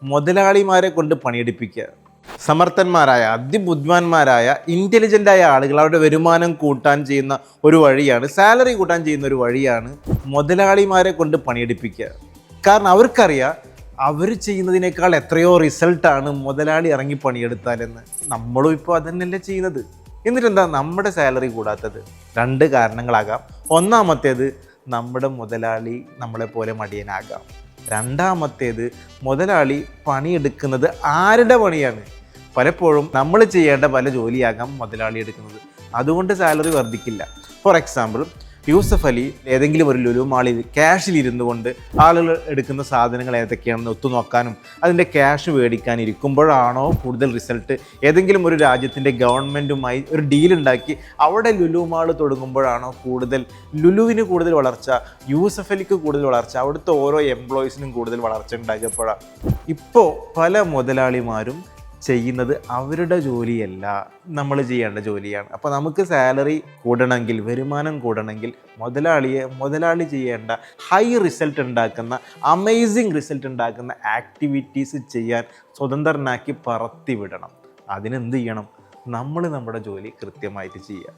മുതലാളിമാരെ കൊണ്ട് പണിയെടുപ്പിക്കുക. സമർത്ഥന്മാരായ അതിബുദ്ധിമാന്മാരായ ഇൻ്റലിജൻ്റായ ആളുകൾ അവരുടെ വരുമാനം കൂട്ടാൻ ചെയ്യുന്ന ഒരു വഴിയാണ്, സാലറി കൂട്ടാൻ ചെയ്യുന്ന ഒരു വഴിയാണ് മുതലാളിമാരെ കൊണ്ട് പണിയെടുപ്പിക്കുക. കാരണം അവർക്കറിയാം അവർ ചെയ്യുന്നതിനേക്കാൾ എത്രയോ റിസൾട്ടാണ് മുതലാളി ഇറങ്ങി പണിയെടുത്താലെന്ന്. നമ്മളും ഇപ്പോൾ അതന്നെയല്ലേ ചെയ്യുന്നത്. എന്നിട്ടെന്താ നമ്മുടെ സാലറി കൂടാത്തത്? 2 കാരണങ്ങളാകാം. ഒന്നാമത്തേത്, നമ്മുടെ മുതലാളി നമ്മളെപ്പോലെ മടിയനാകാം. രണ്ടാമത്തേത്, മുതലാളി പണിയെടുക്കുന്നത് ആരുടെ പണിയാണ്? പലപ്പോഴും നമ്മൾ ചെയ്യേണ്ട പല ജോലിയാകാം മുതലാളി എടുക്കുന്നത്. അതുകൊണ്ട് സാലറി വർദ്ധിക്കില്ല. ഫോർ എക്സാമ്പിൾ, യൂസഫ് അലി ഏതെങ്കിലും ഒരു ലുലു മാളിൽ ക്യാഷിലിരുന്നു കൊണ്ട് ആളുകൾ എടുക്കുന്ന സാധനങ്ങൾ ഏതൊക്കെയാണെന്ന് ഒത്തുനോക്കാനും അതിൻ്റെ ക്യാഷ് മേടിക്കാനിരിക്കുമ്പോഴാണോ കൂടുതൽ റിസൾട്ട്? ഏതെങ്കിലും ഒരു രാജ്യത്തിൻ്റെ ഗവൺമെൻറ്റുമായി ഒരു ഡീലുണ്ടാക്കി അവിടെ ലുലു മാൾ തുടങ്ങുമ്പോഴാണോ ലുലുവിന് കൂടുതൽ വളർച്ച, യൂസഫ് അലിക്ക് കൂടുതൽ വളർച്ച, അവിടുത്തെ ഓരോ എംപ്ലോയീസിനും കൂടുതൽ വളർച്ച ഉണ്ടാക്കിയപ്പോഴാണ്? ഇപ്പോൾ പല മുതലാളിമാരും ചെയ്യുന്നത് അവരുടെ ജോലിയല്ല, നമ്മൾ ചെയ്യേണ്ട ജോലിയാണ്. അപ്പോൾ നമുക്ക് സാലറി കൂടണമെങ്കിൽ, വരുമാനം കൂടണമെങ്കിൽ മുതലാളി ചെയ്യേണ്ട ഹൈ റിസൾട്ട് ഉണ്ടാക്കുന്ന, അമേസിങ് റിസൾട്ട് ഉണ്ടാക്കുന്ന ആക്ടിവിറ്റീസ് ചെയ്യാൻ സ്വതന്ത്രനാക്കി പറത്തി വിടണം. അതിനെന്ത് ചെയ്യണം? നമ്മൾ നമ്മുടെ ജോലി കൃത്യമായിട്ട് ചെയ്യുക.